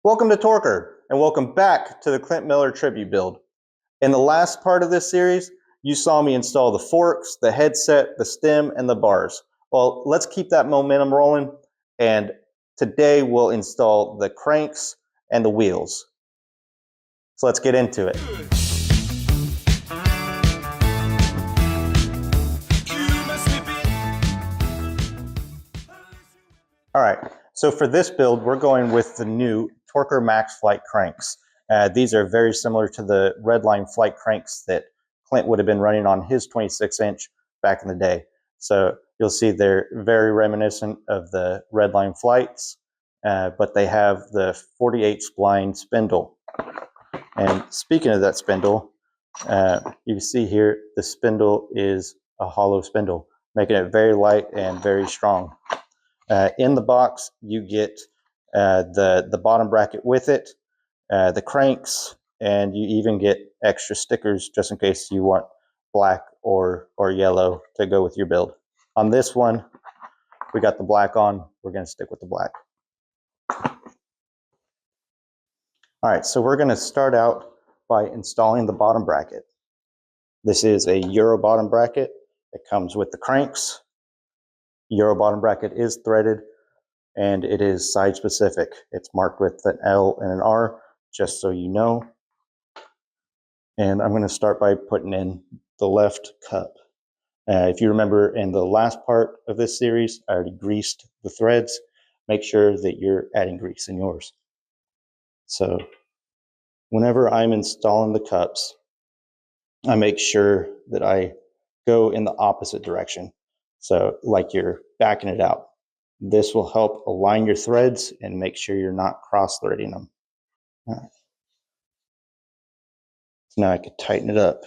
Welcome to Torker, and welcome back to the Clint Miller tribute build. In the last part of this series, you saw me install the forks, the headset, the stem, and the bars. Well, let's keep that momentum rolling, and today we'll install the cranks and the wheels. So let's get into it. All right, so for this build, we're going with the new Torker MAXFLYTE cranks. These are very similar to the Redline Flight cranks that Clint would have been running on his 26-inch back in the day. So you'll see they're very reminiscent of the Redline Flights, but they have the 48 spline spindle. And speaking of that spindle, you can see here the spindle is a hollow spindle, making it very light and very strong. In the box, you get the bottom bracket with it, the cranks, and you even get extra stickers just in case you want black or yellow to go with your build. On this one, we got the black on. We're going to stick with the black. All right, so we're going to start out by installing the bottom bracket. This is a Euro bottom bracket. It comes with the cranks. Euro bottom bracket is threaded and it is side specific. It's marked with an L and an R, just so you know. And I'm going to start by putting in the left cup. If you remember in the last part of this series, I already greased the threads. Make sure that you're adding grease in yours. So whenever I'm installing the cups, I make sure that I go in the opposite direction. So like you're backing it out. This will help align your threads and make sure you're not cross-threading them. All right. So now I can tighten it up.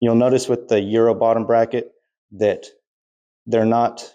You'll notice with the Euro bottom bracket that they're not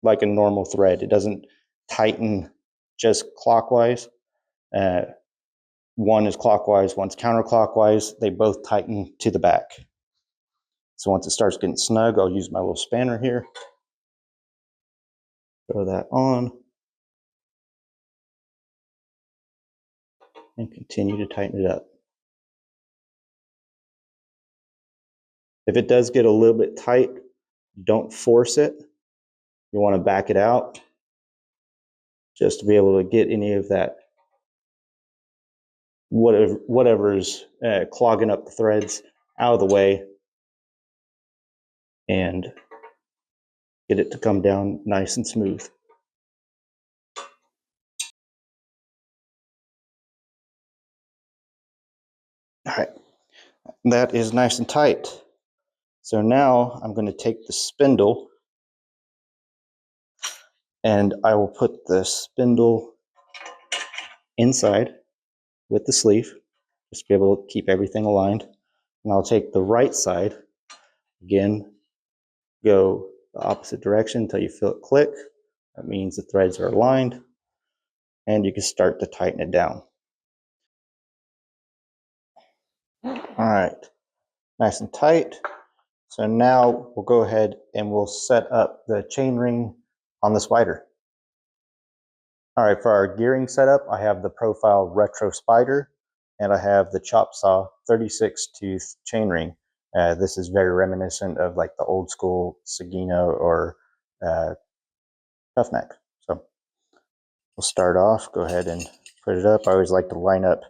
like a normal thread. It doesn't tighten just clockwise. One is clockwise, one's counterclockwise. They both tighten to the back. So once it starts getting snug, I'll use my little spanner here. Throw that on. And continue to tighten it up. If it does get a little bit tight, don't force it. You want to back it out just to be able to get any of that whatever's clogging up the threads out of the way and get it to come down nice and smooth. All right, that is nice and tight. So now I'm going to take the spindle and I will put the spindle inside with the sleeve, just to be able to keep everything aligned. And I'll take the right side, again, go the opposite direction until you feel it click. That means the threads are aligned, and you can start to tighten it down. All right, nice and tight. So now we'll go ahead and we'll set up the chainring on the spider. All right, for our gearing setup, I have the Profile Retro spider, and I have the chop saw 36 tooth chainring. This is very reminiscent of like the old school Sagino or Toughneck. So we'll start off, go ahead and put it up. I always like to line up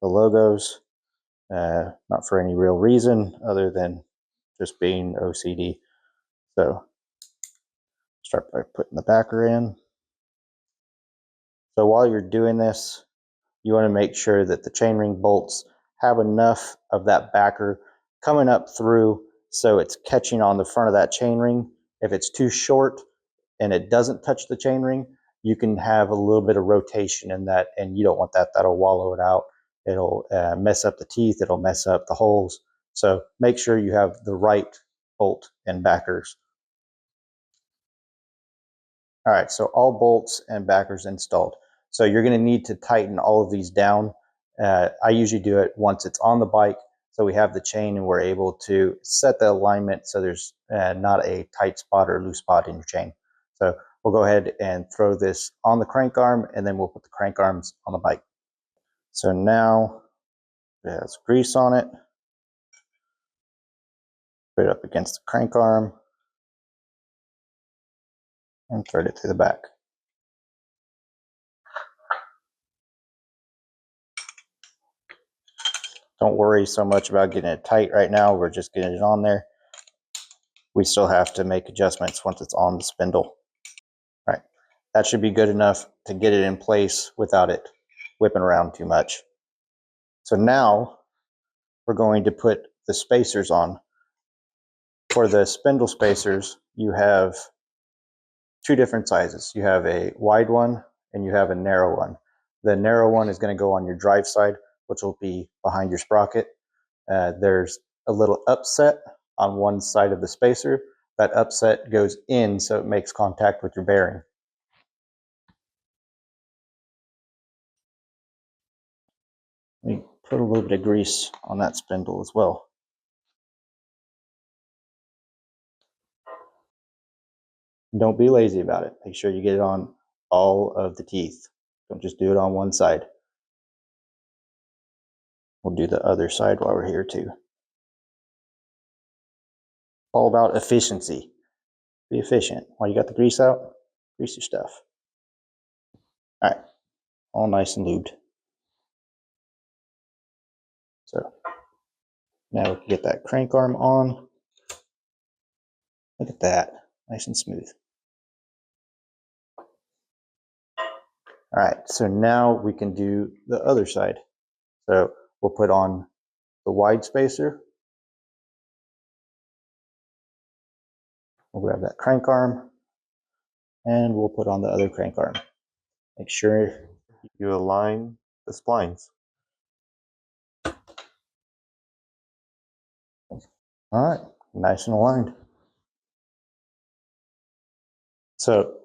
the logos, not for any real reason other than just being OCD. So start by putting the backer in. So while you're doing this, you want to make sure that the chainring bolts have enough of that backer coming up through so it's catching on the front of that chainring. If it's too short and it doesn't touch the chainring, you can have a little bit of rotation in that, and you don't want that. That'll wallow it out. It'll mess up the teeth. It'll mess up the holes. So make sure you have the right bolt and backers. All right, so all bolts and backers installed. So you're going to need to tighten all of these down. I usually do it once it's on the bike, so we have the chain and we're able to set the alignment so there's not a tight spot or loose spot in your chain. So we'll go ahead and throw this on the crank arm, and then we'll put the crank arms on the bike. So now it has grease on it. Put it up against the crank arm and thread it through the back. Don't worry so much about getting it tight right now. We're just getting it on there. We still have to make adjustments once it's on the spindle. All right, that should be good enough to get it in place without it whipping around too much. So now we're going to put the spacers on. For the spindle spacers, you have two different sizes. You have a wide one and you have a narrow one. The narrow one is going to go on your drive side, which will be behind your sprocket. There's a little upset on one side of the spacer. That upset goes in so it makes contact with your bearing. Let me put a little bit of grease on that spindle as well. Don't be lazy about it. Make sure you get it on all of the teeth. Don't just do it on one side. We'll do the other side while we're here too. All about efficiency. Be efficient. While you got the grease out, grease your stuff. All right, all nice and lubed. So now we can get that crank arm on. Look at that, nice and smooth. All right, so now we can do the other side. So we'll put on the wide spacer. We'll grab that crank arm and we'll put on the other crank arm. Make sure you align the splines. All right, nice and aligned. So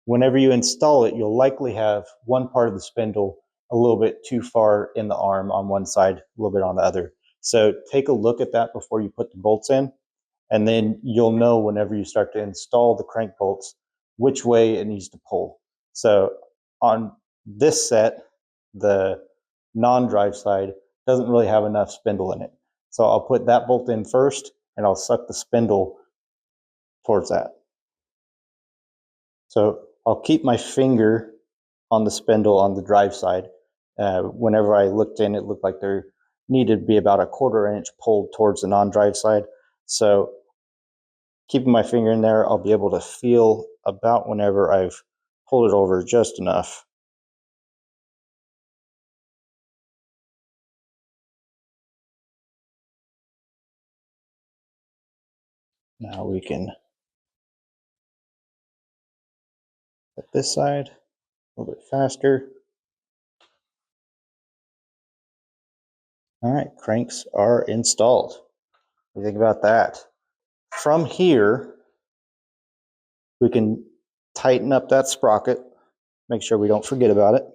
whenever you install it, you'll likely have one part of the spindle a little bit too far in the arm on one side, a little bit on the other. So take a look at that before you put the bolts in, and then you'll know whenever you start to install the crank bolts which way it needs to pull. So on this set, the non-drive side doesn't really have enough spindle in it. So I'll put that bolt in first and I'll suck the spindle towards that. So I'll keep my finger on the spindle on the drive side. Whenever I looked in, it looked like there needed to be about a 1/4 inch pulled towards the non-drive side. So keeping my finger in there, I'll be able to feel about whenever I've pulled it over just enough. Now we can put this side a little bit faster. All right, cranks are installed. What do you think about that? From here, we can tighten up that sprocket, make sure we don't forget about it.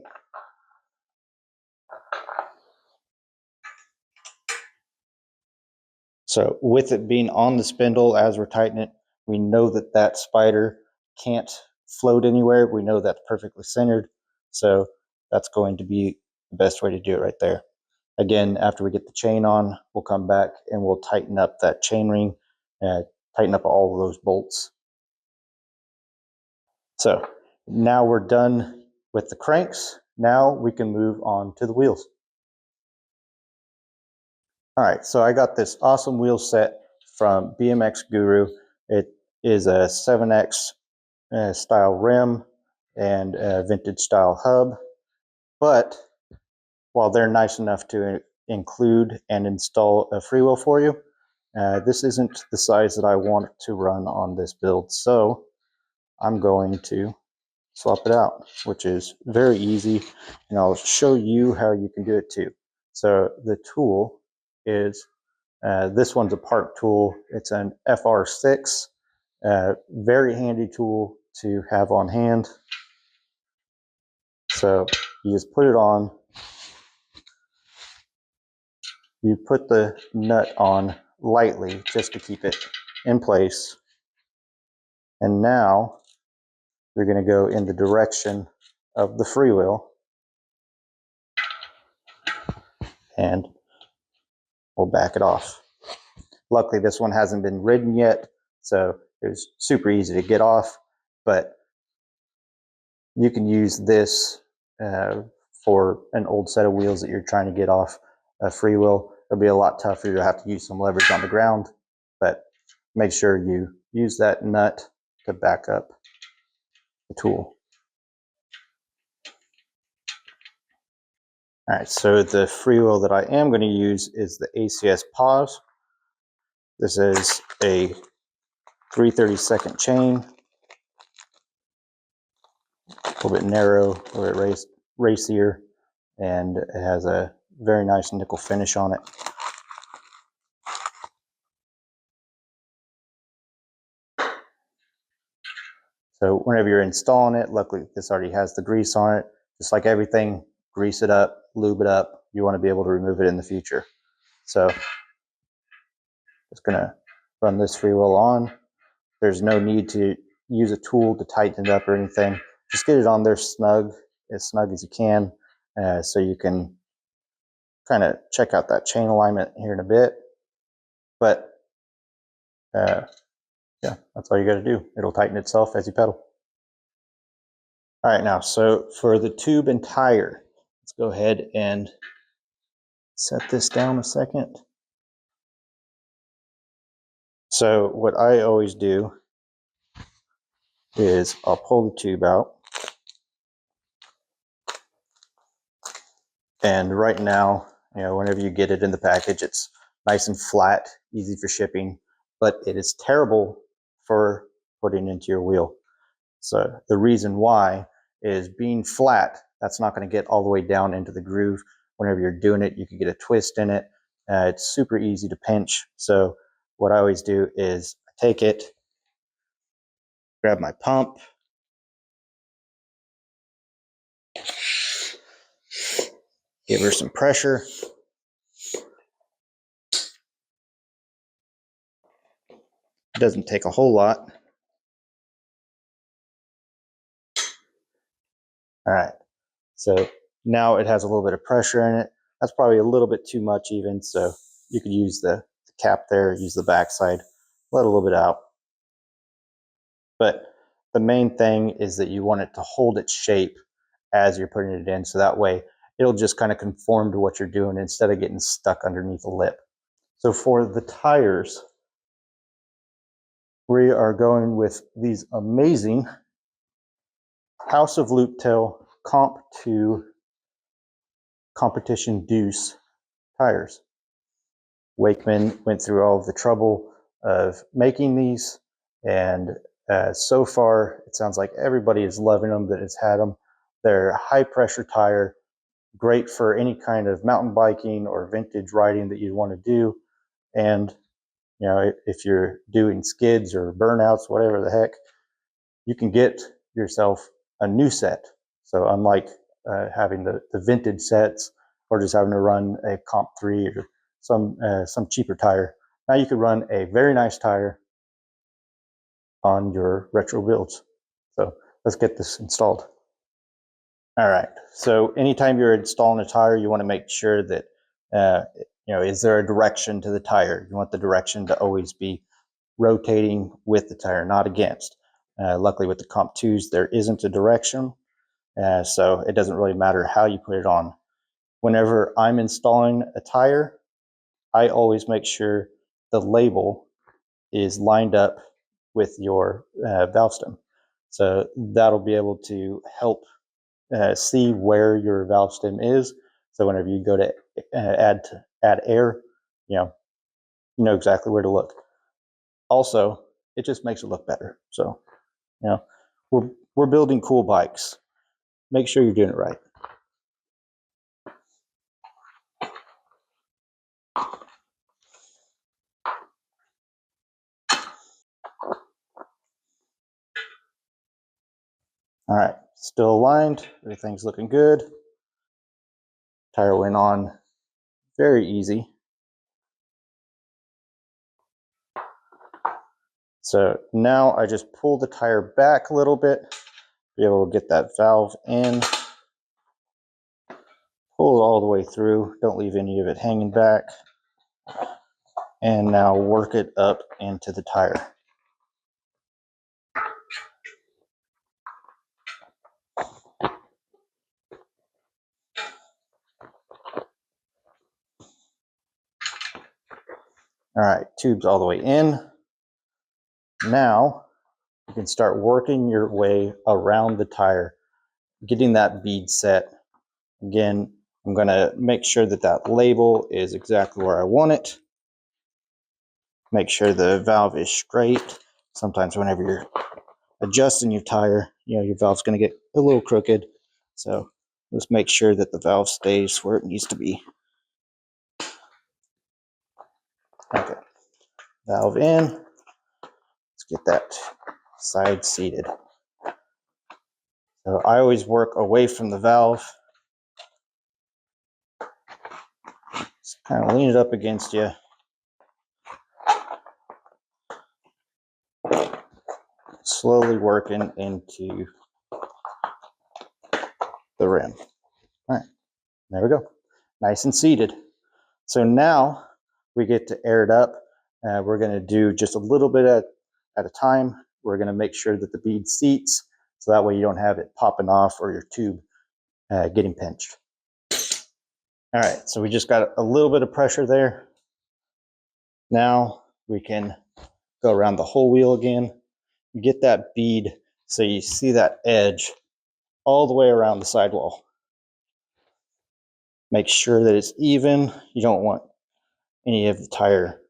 So with it being on the spindle as we're tightening it, we know that that spider can't float anywhere. We know that's perfectly centered. So that's going to be the best way to do it right there. Again, after we get the chain on, we'll come back and we'll tighten up that chain ring, tighten up all of those bolts. So now we're done with the cranks. Now we can move on to the wheels. All right, so I got this awesome wheel set from BMX Guru. It is a 7X style rim and a vintage style hub. But while they're nice enough to include and install a freewheel for you, this isn't the size that I want to run on this build. So I'm going to swap it out, which is very easy. And I'll show you how you can do it too. So the tool is this one's a Park tool. It's an FR6, very handy tool to have on hand. So you just put it on. You put the nut on lightly just to keep it in place. And now you're going to go in the direction of the freewheel, and we'll back it off. Luckily, this one hasn't been ridden yet, so it was super easy to get off, but you can use this for an old set of wheels that you're trying to get off a freewheel. It'll be a lot tougher. You'll have to use some leverage on the ground, but make sure you use that nut to back up the tool. All right, so the freewheel that I am going to use is the ACS Pause. This is a 3/32 chain, a little bit narrow, a little bit racier, and it has a very nice nickel finish on it. So whenever you're installing it, luckily this already has the grease on it. Just like everything, grease it up, lube it up. You want to be able to remove it in the future. So just going to run this freewheel on. There's no need to use a tool to tighten it up or anything. Just get it on there snug as you can, so you can kind of check out that chain alignment here in a bit. But yeah, that's all you got to do. It'll tighten itself as you pedal. All right, now, so for the tube and tire, let's go ahead and set this down a second. So what I always do is I'll pull the tube out. And right now, you know, whenever you get it in the package, it's nice and flat, easy for shipping, but it is terrible for putting into your wheel. So the reason why is being flat, that's not going to get all the way down into the groove. Whenever you're doing it, you can get a twist in it. It's super easy to pinch. So what I always do is I take it, grab my pump, give her some pressure. It doesn't take a whole lot. All right, so now it has a little bit of pressure in it. That's probably a little bit too much even, so you could use the cap there, use the backside, let a little bit out. But the main thing is that you want it to hold its shape as you're putting it in, so that way it'll just kind of conform to what you're doing instead of getting stuck underneath the lip. So for the tires, we are going with these amazing House of Loop Tail Comp 2 Competition Deuce tires. Wakeman went through all of the trouble of making these, and so far it sounds like everybody is loving them that has had them. They're high pressure tire, great for any kind of mountain biking or vintage riding that you want to do. And you know, if you're doing skids or burnouts, whatever the heck, you can get yourself a new set. So unlike having the vintage sets or just having to run a Comp 3 or some cheaper tire, now you can run a very nice tire on your retro builds. So let's get this installed. All right, so anytime you're installing a tire, you want to make sure that you know, is there a direction to the tire? You want the direction to always be rotating with the tire, not against. Luckily with the Comp 2s, there isn't a direction, so it doesn't really matter how you put it on. Whenever I'm installing a tire, I always make sure the label is lined up with your valve stem. So that'll be able to help see where your valve stem is. So whenever you go to add air, you know exactly where to look. Also, it just makes it look better. So, you know, we're building cool bikes. Make sure you're doing it right. All right, still aligned. Everything's looking good. Tire went on very easy. So now I just pull the tire back a little bit be able to get that valve in. Pull it all the way through. Don't leave any of it hanging back. And now work it up into the tire. All right, tube's all the way in. Now you can start working your way around the tire, getting that bead set. Again, I'm going to make sure that that label is exactly where I want it. Make sure the valve is straight. Sometimes whenever you're adjusting your tire, your valve's going to get a little crooked. So just make sure that the valve stays where it needs to be. Okay, valve in. Let's get that side seated. So I always work away from the valve. Just kind of lean it up against you. Slowly working into the rim. All right, there we go. Nice and seated. So now we get to air it up. We're going to do just a little bit at a time. We're going to make sure that the bead seats, so that way you don't have it popping off or your tube getting pinched. All right, so we just got a little bit of pressure there. Now we can go around the whole wheel again. Get that bead so you see that edge all the way around the sidewall. Make sure that it's even. You don't want any of the tire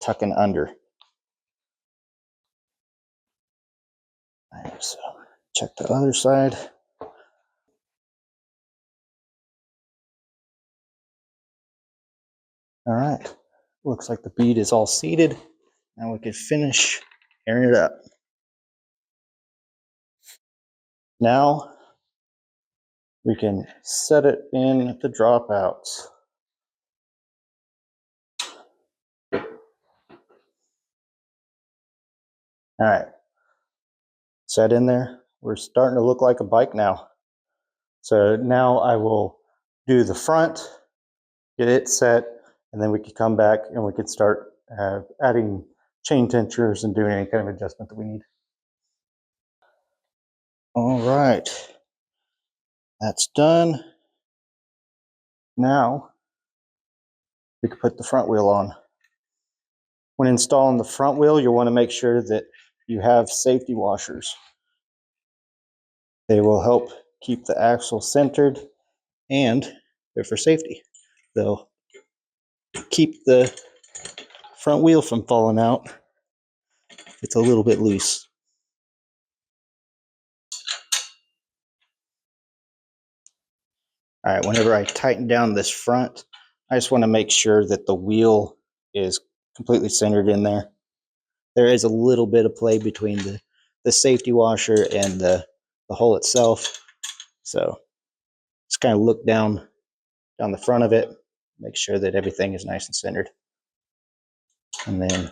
tucking under. All right, so check the other side. All right, looks like the bead is all seated. Now we can finish airing it up. Now we can set it in the dropouts. All right, set in there. We're starting to look like a bike now. So now I will do the front, get it set, and then we can come back and we can start adding chain tensioners and doing any kind of adjustment that we need. All right, that's done. Now we can put the front wheel on. When installing the front wheel, you'll want to make sure that you have safety washers. They will help keep the axle centered, and they're for safety. They'll keep the front wheel from falling out. It's a little bit loose. All right, whenever I tighten down this front, I just want to make sure that the wheel is completely centered in there. There is a little bit of play between the safety washer and the hole itself. So just kind of look down the front of it, make sure that everything is nice and centered, and then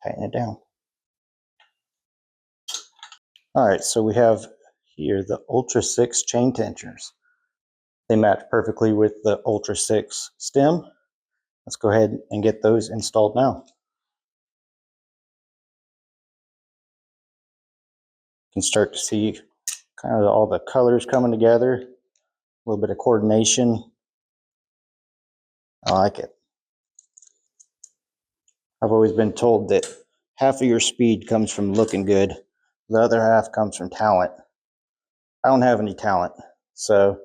tighten it down. All right, so we have here the Ultra 6 chain tensioners. They match perfectly with the Ultra 6 stem. Let's go ahead and get those installed now. You can start to see kind of all the colors coming together, a little bit of coordination. I like it. I've always been told that half of your speed comes from looking good, the other half comes from talent. I don't have any talent, so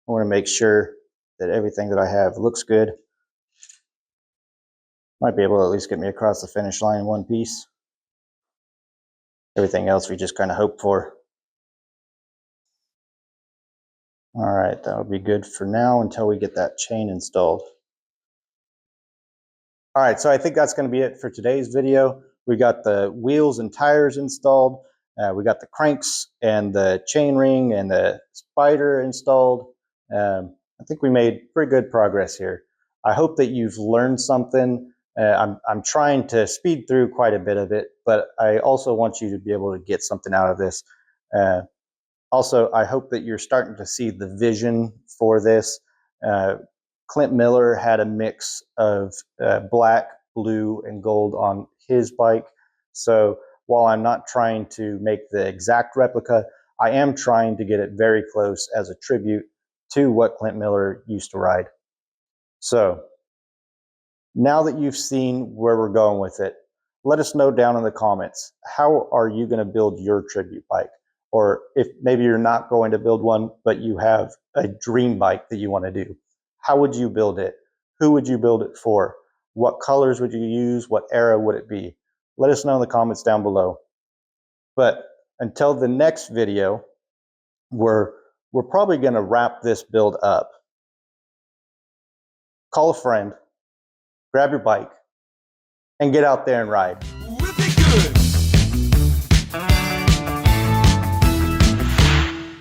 I want to make sure that everything that I have looks good. Might be able to at least get me across the finish line in one piece. Everything else we just kind of hope for. All right, that'll be good for now until we get that chain installed. All right, so I think that's going to be it for today's video. We got the wheels and tires installed. We got the cranks and the chain ring and the spider installed. I think we made pretty good progress here. I hope that you've learned something. I'm trying to speed through quite a bit of it, but I also want you to be able to get something out of this. Also, I hope that you're starting to see the vision for this. Clint Miller had a mix of black, blue, and gold on his bike. So while I'm not trying to make the exact replica, I am trying to get it very close as a tribute to what Clint Miller used to ride. So now that you've seen where we're going with it, let us know down in the comments, how are you going to build your tribute bike? Or if maybe you're not going to build one, but you have a dream bike that you want to do, how would you build it? Who would you build it for? What colors would you use? What era would it be? Let us know in the comments down below. But until the next video, we're probably going to wrap this build up. Call a friend, grab your bike, and get out there and ride.